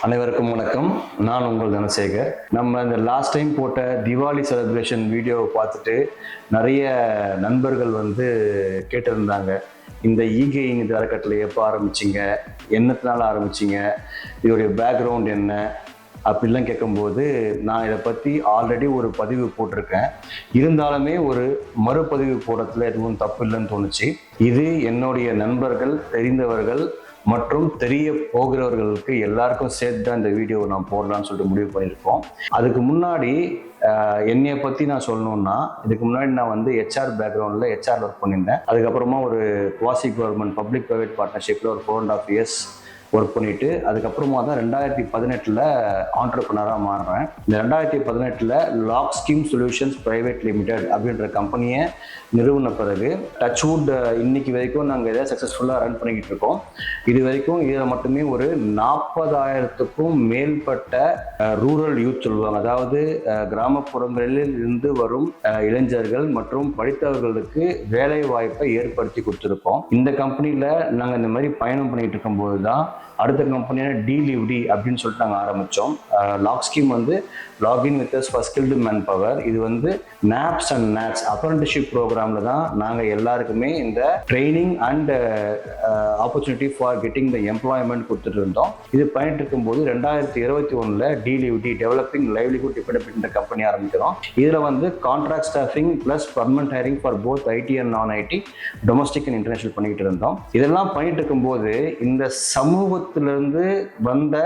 அனைவருக்கும் வணக்கம். நான் உங்கள் தனசேகர். நம்ம இந்த லாஸ்ட் டைம் போட்ட தீபாவளி செலிப்ரேஷன் வீடியோவை பார்த்துட்டு நிறைய நண்பர்கள் கேட்டிருந்தாங்க, இந்த ஈகை இந்த அறக்கட்டளை எப்போ ஆரம்பிச்சிங்க, என்னத்தினால ஆரம்பிச்சிங்க, இதோடைய பேக்ரவுண்ட் என்ன அப்படிலாம் கேட்கும்போது நான் இதை பற்றி ஆல்ரெடி ஒரு பதிவு போட்டிருக்கேன். இருந்தாலுமே ஒரு மறுபதிவு போடுறதுல எதுவும் தப்பு இல்லைன்னு தோணுச்சு. இது என்னுடைய நண்பர்கள், தெரிந்தவர்கள் மற்றும் தெரிய போகிறவர்களுக்கு எல்லாருக்கும் சேர்த்து தான் இந்த வீடியோ நான் போடலான்னு சொல்லிட்டு முடிவு பண்ணியிருக்கோம். அதுக்கு முன்னாடி என்னைய பற்றி நான் சொல்லணும்னா, இதுக்கு முன்னாடி நான் ஹெச்ஆர் பேக்ரவுண்டில் ஹெச்ஆர் ஒர்க் பண்ணியிருந்தேன். அதுக்கப்புறமா ஒரு குவாசி கவர்மெண்ட் பப்ளிக் ப்ரைவேட் பார்ட்னர்ஷிப்பில் ஒரு 4.5 years ஒர்க் பண்ணிட்டு அதுக்கப்புறமா தான் 2018 ஆண்டர்பிரனராக மாறுறேன். இந்த 2018 log scheme solutions private limited அப்படின்ற கம்பெனியை நிறுவன பிறகு டச்வுட் இன்னைக்கு வரைக்கும் நாங்கள் இதை சக்ஸஸ்ஃபுல்லாக ரன் பண்ணிக்கிட்டு இருக்கோம். இது வரைக்கும் இதில் மட்டுமே ஒரு 40,000க்கும் மேற்பட்ட ரூரல் யூத் சொல்லுவாங்க, அதாவது கிராமப்புறங்களில் இருந்து வரும் இளைஞர்கள் மற்றும் படித்தவர்களுக்கு வேலை வாய்ப்பை ஏற்படுத்தி கொடுத்துருக்கோம். இந்த கம்பெனியில் நாங்கள் இந்த மாதிரி பயணம் பண்ணிட்டு இருக்கும்போது தான் அடுத்த கம்பெனியான டிலிவ்டி அப்படின்னு சொல்லிட்டு நாங்கள் ஆரம்பித்தோம். Log scheme login with us for skilled man power. இது நாப்ஸ் அண்ட் நாட்ஸ் அப்ரண்டிஸ்ஷிப் ப்ரோக்ராமில் தான் நாங்கள் எல்லாருக்குமே இந்த training and opportunity for getting the employment கொடுத்துட்டு இருந்தோம். இது பண்ணிட்டு இருக்கும்போது 2021 டிலிவ்டி டெவலப்பிங் லைவ்லிஹுட் டிபெண்டன்ட் கம்பெனி ஆரம்பிக்கிறோம். இதில் contract staffing plus permanent hiring for both IT and non IT, domestic and international பண்ணிக்கிட்டு இருந்தோம். இதெல்லாம் பண்ணிட்டு இருக்கும்போது இந்த சமூகத்திலிருந்து வந்த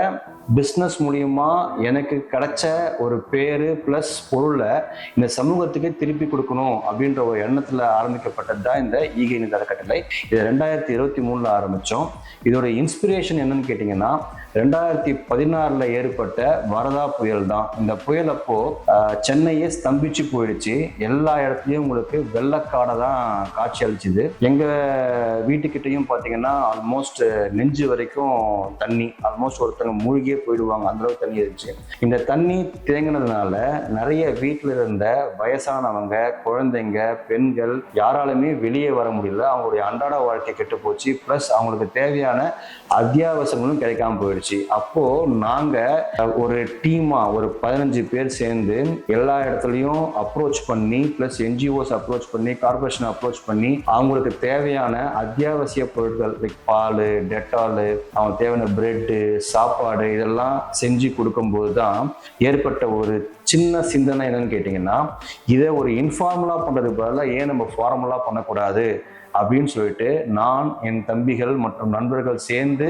பிஸ்னஸ் மூலியமா எனக்கு கிடைச்ச ஒரு பேரு பிளஸ் பொருளை இந்த சமூகத்துக்கு திருப்பி கொடுக்கணும் அப்படின்ற ஒரு எண்ணத்துல ஆரம்பிக்கப்பட்டது தான் இந்த ஈகை நிதி அறக்கட்டளை. இதை 2023 ஆரம்பிச்சோம். இதோட இன்ஸ்பிரேஷன் என்னன்னு கேட்டீங்கன்னா, 2016 ஏற்பட்ட வரதா புயல் தான். இந்த புயல் அப்போ சென்னையே ஸ்தம்பிச்சு போயிடுச்சு. எல்லா இடத்துலயும் உங்களுக்கு வெள்ளக்காடை தான் காட்சி அளிச்சுது. எங்க வீட்டுக்கிட்டையும் பார்த்தீங்கன்னா ஆல்மோஸ்ட் நெஞ்சு வரைக்கும் தண்ணி, ஆல்மோஸ்ட் ஒருத்தங்க மூழ்கியே போயிடுவாங்க, அந்த அளவுக்கு தண்ணி இருந்துச்சு. இந்த தண்ணி தேங்கினதுனால நிறைய வீட்டில் இருந்த வயசானவங்க, குழந்தைங்க, பெண்கள் யாராலுமே வெளியே வர முடியல. அவங்களுடைய அன்றாட வாழ்க்கை கெட்டு போச்சு. பிளஸ் அவங்களுக்கு தேவையான அத்தியாவசியங்களும் கிடைக்காம போயிடுச்சு. அப்போ நாங்க ஒரு டீமா ஒரு 15 பேர் சேர்ந்து எல்லா இடத்துலையும் அப்ரோச் பண்ணி, பிளஸ் என்ஜிஓஸ் அப்ரோச் பண்ணி, கார்பரேஷன் அப்ரோச் பண்ணி அவங்களுக்கு தேவையான அத்தியாவசிய பொருட்கள் லைக் பால், டெட்டால், அவங்க தேவையான பிரெட்டு, சாப்பாடு இதெல்லாம் செஞ்சு கொடுக்கும்போது தான் ஏற்பட்ட ஒரு சின்ன சிந்தனை என்னன்னு கேட்டிங்கன்னா, இதை ஒரு இன்ஃபார்மலா பண்றதுக்கு பதிலாக ஏன் நம்ம ஃபார்மலா பண்ணக்கூடாது அப்படின்னு சொல்லிட்டு நான், என் தம்பிகள் மற்றும் நண்பர்கள் சேர்ந்து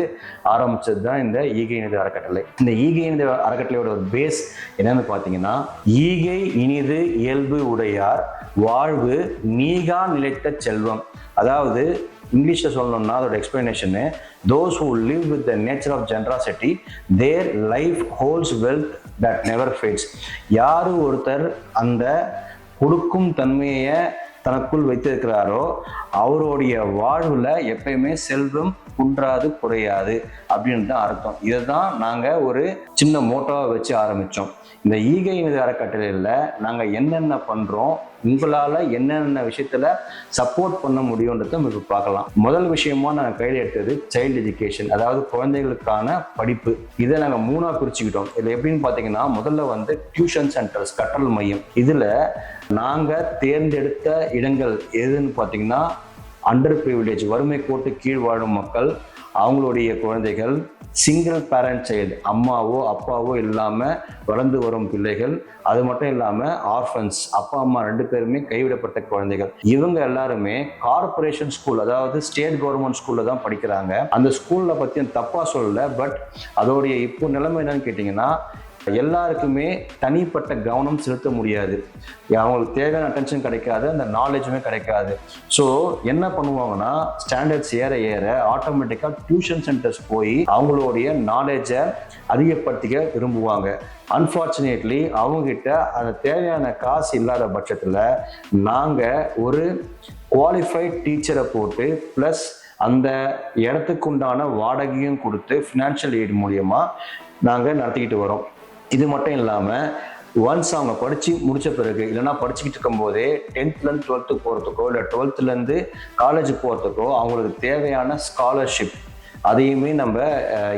ஆரம்பிச்சது தான் இந்த ஈகை நிதி அறக்கட்டளை. இந்த ஈகை நிதி அறக்கட்டளையோட ஒரு பேஸ் என்னன்னு பார்த்தீங்கன்னா, ஈகை இனிது இயல்பு உடையார் வாழ்வு நீகா நிலைத்த செல்வம். அதாவது இங்கிலீஷ்ல சொல்லணும்னா அதோட explanation, those who live with the nature of generosity, their life holds wealth that never fades. யாரு ஒருத்தர் அந்த கொடுக்கும் தன்மையை தனக்குள் வைத்திருக்கிறாரோ அவருடைய வாழ்வுல எப்பயுமே செல்வம் குன்றாது குறையாது அப்படின்னு தான் அர்த்தம். இதை தான் நாங்கள் ஒரு சின்ன மோட்டோவை வச்சு ஆரம்பித்தோம். இந்த ஈகை நிதி அறக்கட்டளையில் நாங்கள் என்னென்ன பண்ணுறோம், உங்களால் என்னென்ன விஷயத்தில் சப்போர்ட் பண்ண முடியுன்றதை நம்ம இப்போ பார்க்கலாம். முதல் விஷயமா நாங்கள் கையில் எடுத்தது சைல்டு எஜுகேஷன், அதாவது குழந்தைகளுக்கான படிப்பு. இதை நாங்கள் 3ஆக பிரிச்சுக்கிட்டோம். இதில் எப்படின்னு பார்த்தீங்கன்னா, முதல்ல டியூஷன் சென்டர்ஸ், கற்றல் மையம். இதில் நாங்கள் தேர்ந்தெடுத்த இடங்கள் எதுன்னு பார்த்தீங்கன்னா, அண்டர் ப்ரிவிலேஜ், வறுமை கோட்டு கீழ் வாழும் மக்கள், அவங்களுடைய குழந்தைகள், சிங்கிள் பேரண்ட் சைல்டு, அம்மாவோ அப்பாவோ இல்லாமல் வளர்ந்து வரும் பிள்ளைகள், அது மட்டும் இல்லாமல் ஆர்ஃபன்ஸ், அப்பா அம்மா 2 பேருமே கைவிடப்பட்ட குழந்தைகள். இவங்க எல்லாருமே கார்பரேஷன் ஸ்கூல், அதாவது ஸ்டேட் கவர்மெண்ட் ஸ்கூல்ல தான் படிக்கிறாங்க. அந்த ஸ்கூல்ல பற்றி தப்பா சொல்லல, பட் அதோடைய இப்போ நிலைமை என்னன்னு கேட்டிங்கன்னா, எல்லாருக்குமே தனிப்பட்ட கவனம் செலுத்த முடியாது, அவங்களுக்கு தேவையான அட்டென்ஷன் கிடைக்காது, அந்த நாலேஜுமே கிடைக்காது. ஸோ என்ன பண்ணுவாங்கன்னா, ஸ்டாண்டர்ட்ஸ் ஏற ஏற ஆட்டோமேட்டிக்காக டியூஷன் சென்டர்ஸ் போய் அவங்களுடைய நாலேஜை அதிகப்படுத்திக்க விரும்புவாங்க. அன்ஃபார்ச்சுனேட்லி அவங்ககிட்ட அந்த தேவையான காசு இல்லாத பட்சத்தில் நாங்கள் ஒரு குவாலிஃபைட் டீச்சரை போட்டு ப்ளஸ் அந்த இடத்துக்குண்டான வாடகையும் கொடுத்து ஃபினான்ஷியல் எய்ட் மூலியமாக நாங்கள் நடத்திக்கிட்டு வரோம். இது மட்டும் இல்லாமல் ஒன்ஸ் அவங்க படித்து முடித்த பிறகு, இல்லைன்னா படிச்சுக்கிட்டு இருக்கும்போதே 10th-லேருந்து 12th போகிறதுக்கோ இல்லை 12th-லேருந்து காலேஜ் போகிறதுக்கோ அவங்களுக்கு தேவையான ஸ்காலர்ஷிப், அதையுமே நம்ம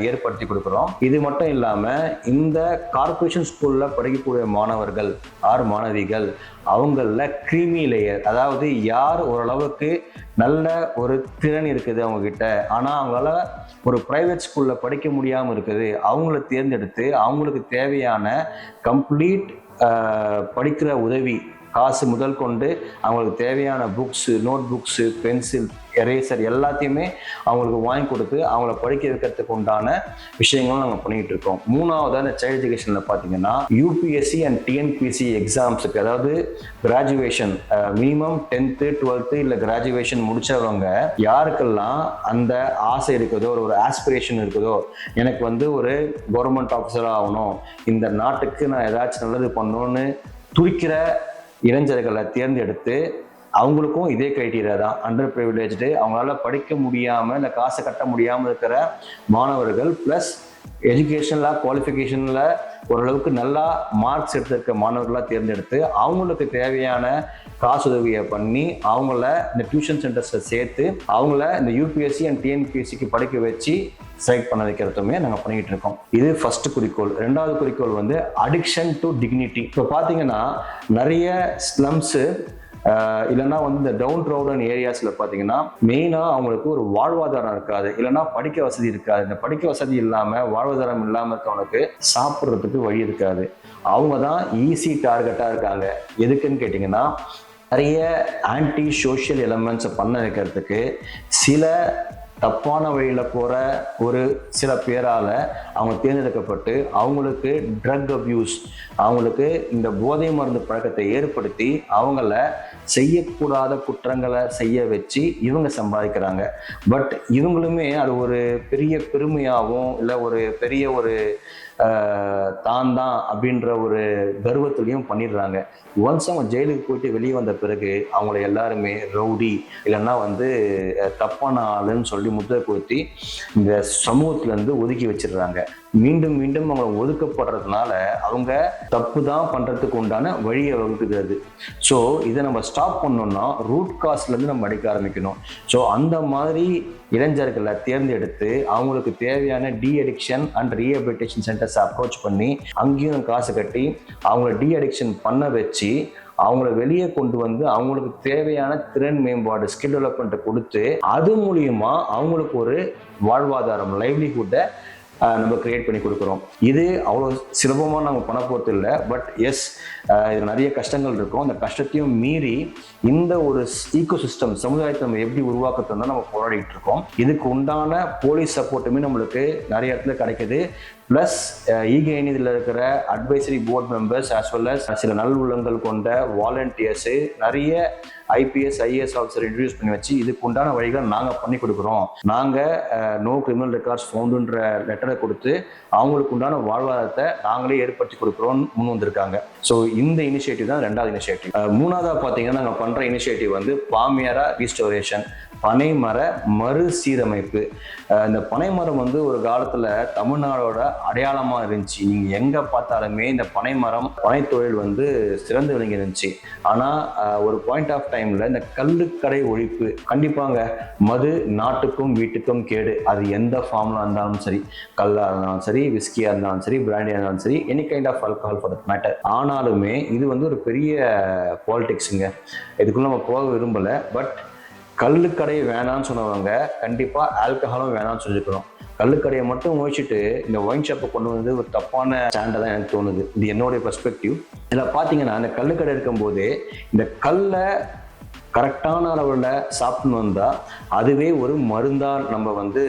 ஏற்படுத்தி கொடுக்குறோம். இது மட்டும் இல்லாமல் இந்த கார்ப்பரேஷன் ஸ்கூலில் படிக்கக்கூடிய மாணவர்கள் மாணவிகள் அவங்கள கிரீமி லேயர், அதாவது யார் ஓரளவுக்கு நல்ல ஒரு திறன் இருக்குது அவங்க கிட்ட, ஆனால் அவங்களால ஒரு பிரைவேட் ஸ்கூலில் படிக்க முடியாமல் இருக்குது, அவங்கள தேர்ந்தெடுத்து அவங்களுக்கு தேவையான கம்ப்ளீட் படிக்கிற உதவி காசு முதல் கொண்டு அவங்களுக்கு தேவையான books, note books, pencil, eraser எல்லாத்தையுமே அவங்களுக்கு வாங்கி கொடுத்து அவங்கள படிக்க வைக்கிறதுக்கு உண்டான விஷயங்களும் நாங்கள் பண்ணிக்கிட்டு இருக்கோம். மூணாவதாக இந்த சைல்டு எஜுகேஷனில் பார்த்தீங்கன்னா யூபிஎஸ்சி அண்ட் டிஎன்பிஎஸ்சி எக்ஸாம்ஸுக்கு, அதாவது கிராஜுவேஷன் மினிமம் 10th 12th இல்லை கிராஜுவேஷன் முடித்தவங்க யாருக்கெல்லாம் அந்த ஆசை இருக்குதோ, ஒரு ஆஸ்பிரேஷன் இருக்குதோ, எனக்கு வந்து ஒரு கவர்மெண்ட் ஆஃபீஸராக ஆகணும், இந்த நாட்டுக்கு நான் ஏதாச்சும் நல்லது பண்ணணும்னு துடிக்கிற இளைஞர்களை தேர்ந்தெடுத்து அவங்களுக்கும் இதே கிரைட்டீரியா தான், அண்டர் ப்ரிவிலேஜ்டு, அவங்களால படிக்க முடியாமல் இல்லை காசை கட்ட முடியாமல் இருக்கிற மாணவர்கள் ப்ளஸ் எஜுகேஷனில் குவாலிஃபிகேஷனில் ஓரளவுக்கு நல்லா மார்க்ஸ் எடுத்திருக்க மாணவர்களாக தேர்ந்தெடுத்து அவங்களுக்கு தேவையான காசுதவியை பண்ணி அவங்கள இந்த டியூஷன் சென்டர்ஸில் சேர்த்து அவங்கள இந்த யூபிஎஸ்சி அண்ட் டிஎன்பிஎஸ்சிக்கு படிக்க வச்சு செலக்ட் பண்ண வைக்கிறதுமே நாங்கள் பண்ணிக்கிட்டு இருக்கோம். இது ஃபர்ஸ்ட் குறிக்கோள். ரெண்டாவது குறிக்கோள் வந்து அடிக்ஷன் டு டிக்னிட்டி. இப்போ பார்த்தீங்கன்னா நிறைய ஸ்லம்ஸு இல்லைன்னா வந்து இந்த டவுன் ரோடன் ஏரியாஸில் பார்த்தீங்கன்னா மெயினாக அவங்களுக்கு ஒரு வாழ்வாதாரம் இருக்காது, இல்லைன்னா படிக்க வசதி இருக்காது. இந்த படிக்க வசதி இல்லாமல் வாழ்வாதாரம் இல்லாமல் இருக்கவனுக்கு சாப்பிட்றதுக்கு வழி இருக்காது. அவங்க தான் ஈஸி டார்கெட்டாக இருக்காங்க. எதுக்குன்னு கேட்டிங்கன்னா நிறைய ஆன்டி சோஷியல் எலமெண்ட்ஸை பண்ண வைக்கிறதுக்கு சில தப்பான வழியில் போகிற ஒரு சில பேரால் அவங்க தேர்ந்தெடுக்கப்பட்டு அவங்களுக்கு ட்ரக் அப்யூஸ், அவங்களுக்கு இந்த போதை மருந்து பழக்கத்தை ஏற்படுத்தி அவங்கள செய்யக்கூடாத குற்றங்களை செய்ய வச்சு இவங்க சம்பாதிக்கிறாங்க. பட் இவங்களுமே அது ஒரு பெரிய பெருமையாகவும் இல்லை ஒரு பெரிய ஒரு தான் அப்படின்ற ஒரு கர்வத்துலையும் பண்ணிடுறாங்க. ஒன்ஸ் அவங்க ஜெயிலுக்கு போயிட்டு வெளியே வந்த பிறகு அவங்கள எல்லாருமே ரவுடி இல்லைன்னா வந்து தப்பான ஆளுன்னு சொல்லி முத்திரை கொடுத்தி இந்த சமூகத்திலேருந்து ஒதுக்கி வச்சிடுறாங்க. மீண்டும் மீண்டும் அவங்க ஒதுக்கப்படுறதுனால அவங்க தப்பு தான் பண்ணுறதுக்கு உண்டான வழியை வகுக்குது. ஸோ இதை நம்ம ஸ்டாப் பண்ணோம்னா ரூட் காஸ்ட்லேருந்து நம்ம அடிக்க ஆரம்பிக்கணும். ஸோ அந்த மாதிரி இளைஞர்களை தேர்ந்தெடுத்து அவங்களுக்கு தேவையான de addiction and rehabilitation centres approach பண்ணி அங்கேயும் காசு கட்டி அவங்கள டி அடிக்ஷன் பண்ண வச்சு அவங்கள வெளியே கொண்டு வந்து அவங்களுக்கு தேவையான திறன் மேம்பாடு, ஸ்கில் டெவலப்மெண்ட்டை கொடுத்து அது மூலியமா அவங்களுக்கு ஒரு வாழ்வாதாரம், லைவ்லிஹுட்டை நம்ம கிரியேட் பண்ணி கொடுக்குறோம். இது அவ்வளோ சுலபமாக நம்ம பண்ண போகிறது இல்லை. பட் எஸ், இது நிறைய கஷ்டங்கள் இருக்கும். அந்த கஷ்டத்தையும் மீறி இந்த ஒரு ஈகோ சிஸ்டம் சமுதாயத்தை நம்ம எப்படி உருவாக்கத்தான் நம்ம போராடிட்டு இருக்கோம். இதுக்கு உண்டான போலீஸ் சப்போர்ட்டுமே நம்மளுக்கு நிறைய இடத்துல கிடைக்குது. ப்ளஸ் இதில் இருக்கிற advisory board members as well as சில நல்லுள்ளங்கள் கொண்ட வாலண்டியர்ஸு நிறைய ஐபிஎஸ் ஐஏஎஸ் ஆஃபீஸர் இன்ட்ரடியூஸ் பண்ணி வச்சு இதுக்கு உண்டான வழிகளை நாங்கள் பண்ணி கொடுக்குறோம். நாங்கள் நோ கிரிமினல் ரெக்கார்ட்ஸ் ஃபவுண்டுன்ற லெட்டரை கொடுத்து அவங்களுக்கு உண்டான வாழ்வாதாரத்தை நாங்களே ஏற்படுத்தி கொடுக்குறோம்னு முன் வந்திருக்காங்க. ஸோ இந்த இனிஷியேட்டிவ் தான் ரெண்டாவது இனிஷியேட்டிவ். மூணாவதாக பார்த்தீங்கன்னா நாங்கள் பண்ணுற இனிஷியேட்டிவ் வந்து பாமியாரா ரீஸ்டோரேஷன், பனைமர மறுசீரமைப்பு. இந்த பனைமரம் வந்து ஒரு காலத்தில் தமிழ்நாடோட அடையாளமாக இருந்துச்சு. நீங்கள் எங்கே பார்த்தாலுமே இந்த பனைமரம், பனைத்தொழில் வந்து சிறந்து விளங்கி இருந்துச்சு. ஆனால் ஒரு பாயிண்ட் ஆஃப் டைமில் இந்த கள்ளுக்கடை ஒழிப்பு, கண்டிப்பாங்க மது நாட்டுக்கும் வீட்டுக்கும் கேடு. அது எந்த ஃபார்மில் இருந்தாலும் சரி, கல்லாக இருந்தாலும் சரி, விஸ்கியாக இருந்தாலும் சரி, பிராண்டியாக இருந்தாலும் சரி, any kind of alcohol for that matter. ஆனாலுமே இது வந்து ஒரு பெரிய பாலிடிக்ஸுங்க. இதுக்குள்ள நம்ம போக விரும்பலை. பட் கள்ளுக்கடை வேணான்னு சொன்னவங்க கண்டிப்பாக ஆல்கஹாலும் வேணான்னு சொல்லியிருக்கிறோம். கள்ளுக்கடையை மட்டும் முயற்சிட்டு இந்த ஒயின் ஷாப்பை கொண்டு வந்து ஒரு தப்பான ஸ்டாண்டை தான் எனக்கு தோணுது. இது என்னுடைய பெர்ஸ்பெக்டிவ். இதில் பார்த்தீங்கன்னா இந்த கள்ளுக்கடை இருக்கும்போது இந்த கல்லை கரெக்டான அளவில் சாப்பிட்னு வந்தால் அதுவே ஒரு மருந்தாக நம்ம வந்து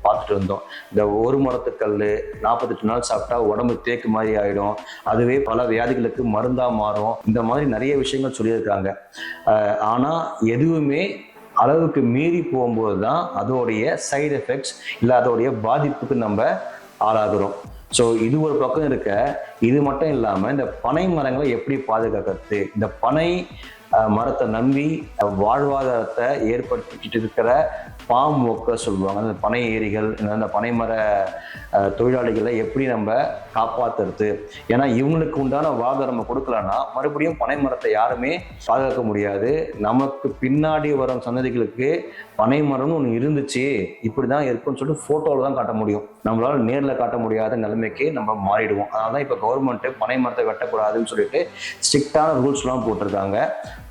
பார்த்துட்டு இருந்தோம். இந்த ஒரு மரத்துக்கல் 48 நாள் சாப்பிட்டா உடம்பு தேக்கு மாதிரி ஆகிடும், அதுவே பல வியாதிகளுக்கு மருந்தாக மாறும். இந்த மாதிரி நிறைய விஷயங்கள் சொல்லியிருக்காங்க. ஆனால் எதுவுமே அளவுக்கு மீறி போகும்போது தான் அதோடைய சைடு எஃபெக்ட்ஸ் இல்லை அதோடைய பாதிப்புக்கு நம்ம ஆளாகிறோம். ஸோ இது ஒரு பக்கம் இருக்க, இது மட்டும் இல்லாமல் இந்த பனை மரங்களை எப்படி பாதுகாக்கிறது, இந்த பனை மரத்தை நம்பி வாழ்வாதாரத்தை ஏற்படுத்திக்கிட்டு இருக்கிற பாம் ஒர்க்கர் சொல்லுவாங்க, அந்த பனை ஏரிகள், அந்த பனைமர தொழிலாளிகளை எப்படி நம்ம காப்பாற்றுறது. ஏன்னா இவங்களுக்கு உண்டான வாழ்வாதாரம் நம்ம கொடுக்கலன்னா மறுபடியும் பனை மரத்தை யாருமே பாதுகாக்க முடியாது. நமக்கு பின்னாடி வரும் சந்ததிகளுக்கு பனை மரம்னு ஒன்று இருந்துச்சு, இப்படி தான் இருக்குன்னு சொல்லிட்டு ஃபோட்டோவில் தான் காட்ட முடியும். நம்மளால நேரில் காட்ட முடியாத நிலைமைக்கு நம்ம மாறிடுவோம். அதனால தான் இப்போ கவர்மெண்ட்டு பனை மரத்தை வெட்டக்கூடாதுன்னு சொல்லிட்டு ஸ்ட்ரிக்டான ரூல்ஸ்லாம் போட்டிருக்காங்க.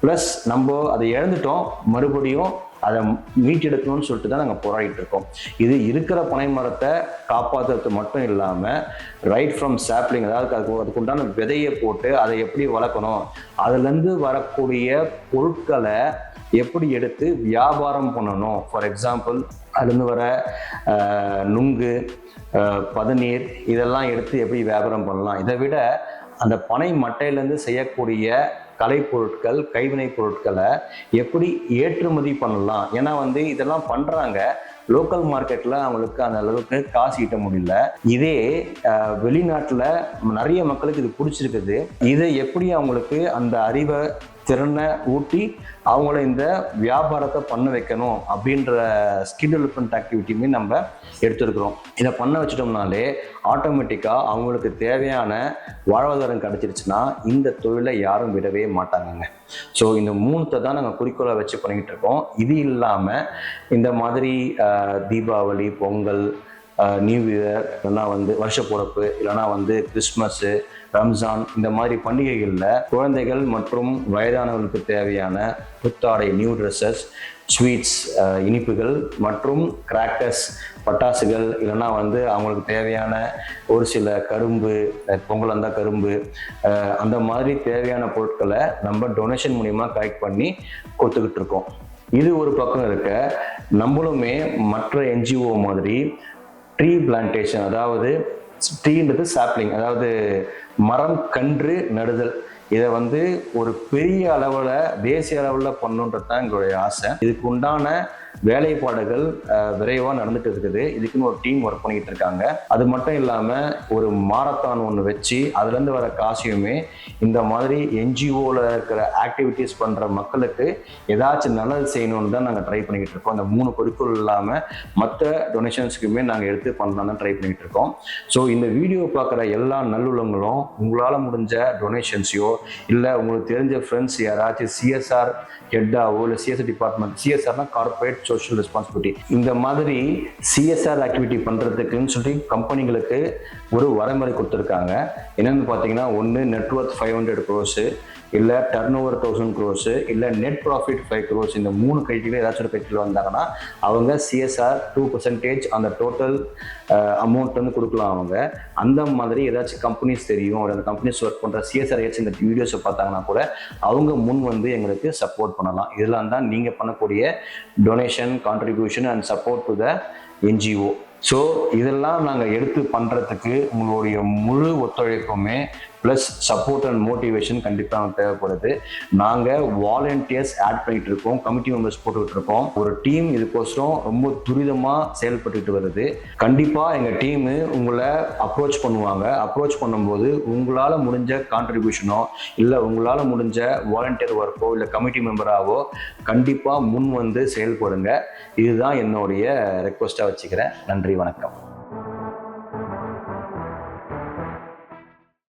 ப்ளஸ் நம்ம அதை இழந்துட்டோம், மறுபடியும் அதை மீட்டெடுக்கணும்னு சொல்லிட்டு தான் நாங்கள் போராடிட்டு இருக்கோம். இது இருக்கிற பனை மரத்தை காப்பாற்றுறது மட்டும் இல்லாமல் ரைட் ஃப்ரம் சாப்ளிங், அதாவது அதுக்குண்டான விதையை போட்டு அதை எப்படி வளர்க்கணும், அதுலேருந்து வரக்கூடிய பொருட்களை எப்படி எடுத்து வியாபாரம் பண்ணணும். ஃபார் எக்ஸாம்பிள், அதுலேருந்து வர நுங்கு, பதநீர் இதெல்லாம் எடுத்து எப்படி வியாபாரம் பண்ணலாம். இதை விட அந்த பனை மட்டையிலேருந்து செய்யக்கூடிய கலைப்பொருட்கள், கைவினை பொருட்களை எப்படி ஏற்றுமதி பண்ணலாம். ஏன்னா இதெல்லாம் பண்ணுறாங்க, லோக்கல் மார்க்கெட்டில் அவங்களுக்கு அந்த அளவுக்கு காசு ஈட்ட முடியல. இதே வெளிநாட்டில் நிறைய மக்களுக்கு இது பிடிச்சிருக்குது. இதை எப்படி அவங்களுக்கு அந்த அறிவை, திறனை ஊட்டி அவங்கள இந்த வியாபாரத்தை பண்ண வைக்கணும் அப்படின்ற ஸ்கில் டெவலப்மெண்ட் ஆக்டிவிட்டியுமே நம்ம எடுத்துருக்கிறோம். இதை பண்ண வச்சிட்டோம்னாலே ஆட்டோமேட்டிக்காக அவங்களுக்கு தேவையான வாழ்வாதாரம் கிடைச்சிருச்சுன்னா இந்த தொழிலை யாரும் விடவே மாட்டாங்கங்க. ஸோ இந்த 3 தான் நாங்கள் குறிக்கோளை வச்சு பண்ணிக்கிட்டு இருக்கோம். இது இல்லாமல் இந்த மாதிரி தீபாவளி, பொங்கல், நியூ இயர், இல்லைனா வருஷ பிறப்பு, இல்லைனா கிறிஸ்மஸ்ஸு, ரம்ஜான், இந்த மாதிரி பண்டிகைகளில் குழந்தைகள் மற்றும் வயதானவர்களுக்கு தேவையான புத்தாடை, நியூ ட்ரெஸ்ஸஸ், ஸ்வீட்ஸ், இனிப்புகள் மற்றும் கிராக்கர்ஸ், பட்டாசுகள், இல்லைனா அவங்களுக்கு தேவையான ஒரு சில கரும்பு, பொங்கல் இருந்தால் கரும்பு, அந்த மாதிரி தேவையான பொருட்களை நம்ம டொனேஷன் மூலிமா கலெக்ட் பண்ணி கொடுத்துக்கிட்டு இருக்கோம். இது ஒரு பக்கம் இருக்க, நம்மளுமே மற்ற என்ஜிஓ மாதிரி ட்ரீ பிளான்டேஷன், அதாவது ட்ரீன்றது சாப்ளிங், அதாவது மரம் கன்று நடுதல், இதை ஒரு பெரிய அளவில், தேசிய அளவில் பண்ணணுன்றது தான் எங்களுடைய ஆசை. இதுக்கு உண்டான வேலைப்பாடுகள் விரைவாக நடந்துட்டு இருக்குது. இதுக்குன்னு ஒரு டீம் ஒர்க் பண்ணிக்கிட்டு இருக்காங்க. அது மட்டும் இல்லாமல் ஒரு மாரத்தான் ஒன்று வச்சு அதுலேருந்து வர காசையுமே இந்த மாதிரி என்ஜிஓவில் இருக்கிற ஆக்டிவிட்டீஸ் பண்ணுற மக்களுக்கு ஏதாச்சும் நல்லது செய்யணும்னு தான் நாங்கள் ட்ரை பண்ணிக்கிட்டு இருக்கோம். அந்த 3 குறிக்கோள் இல்லாமல் மற்ற டொனேஷன்ஸுக்குமே நாங்கள் எடுத்து பண்ணலாம் தான் ட்ரை பண்ணிக்கிட்டு இருக்கோம். ஸோ இந்த வீடியோ பார்க்குற எல்லா நல்லுள்ளங்களும் உங்களால் முடிஞ்ச டொனேஷன்ஸையோ, இல்லை உங்களுக்கு தெரிஞ்ச ஃப்ரெண்ட்ஸ் யாராச்சும் சிஎஸ்ஆர் ஹெட்டாவோ, இல்லை சிஎஸ்ஆர் டிபார்ட்மெண்ட், சிஎஸ்ஆர்னா கார்பரேட் சோஷியல் ரெஸ்பான்சிபிலிட்டி, இந்த மாதிரி சிஎஸ்ஆர் ஆக்டிவிட்டி பண்ணுறதுக்குன்னு சொல்லி கம்பெனிகளுக்கு ஒரு வரைமுறை கொடுத்துருக்காங்க. என்னென்னு பார்த்தீங்கன்னா, ஒன்று நெட்வொர்த் 500 crores, இல்லை டர்ன் ஓவர் 1000 crores, இல்லை நெட் ப்ராஃபிட் 5 crores. இந்த 3 கைட்டில் ஏதாச்சும் ஒரு கைட்டில் வந்தாங்கன்னா அவங்க சிஎஸ்ஆர் 2% அந்த டோட்டல் அமௌண்ட் கொடுக்கலாம். அவங்க அந்த மாதிரி ஏதாச்சும் கம்பெனிஸ் தெரியும், அந்த கம்பெனிஸ் ஒர்க் பண்ணுற சிஎஸ்ஆர் ஏதாச்சும் இந்த வீடியோஸை பார்த்தாங்கன்னா கூட அவங்க முன் எங்களுக்கு சப்போர்ட் பண்ணலாம். இதெல்லாம் தான் நீங்கள் பண்ணக்கூடிய donation, contribution and support to the NGO. So இதெல்லாம் நாங்கள் எடுத்து பண்ணுறதுக்கு உங்களுடைய முழு ஒத்துழைப்புமே ப்ளஸ் சப்போர்ட் அண்ட் மோட்டிவேஷன் கண்டிப்பாக நமக்கு தேவைப்படுது. நாங்கள் வாலண்டியர்ஸ் ஆட் பண்ணிகிட்டு இருக்கோம், கமிட்டி மெம்பர்ஸ் போட்டுக்கிட்டு இருக்கோம். ஒரு டீம் இதுக்கோசரம் ரொம்ப துரிதமாக செயல்பட்டுக்கிட்டு வருது. கண்டிப்பாக எங்கள் டீமு உங்களை அப்ரோச் பண்ணுவாங்க. அப்ரோச் பண்ணும்போது உங்களால் முடிஞ்ச கான்ட்ரிபியூஷனோ, இல்லை உங்களால் முடிஞ்ச வாலண்டியர் ஒர்க்கோ, இல்லை கமிட்டி மெம்பராகவோ கண்டிப்பாக முன் செயல்படுங்க. இதுதான் என்னுடைய ரெக்வஸ்ட்டாக வச்சுக்கிறேன். நன்றி, வணக்கம்.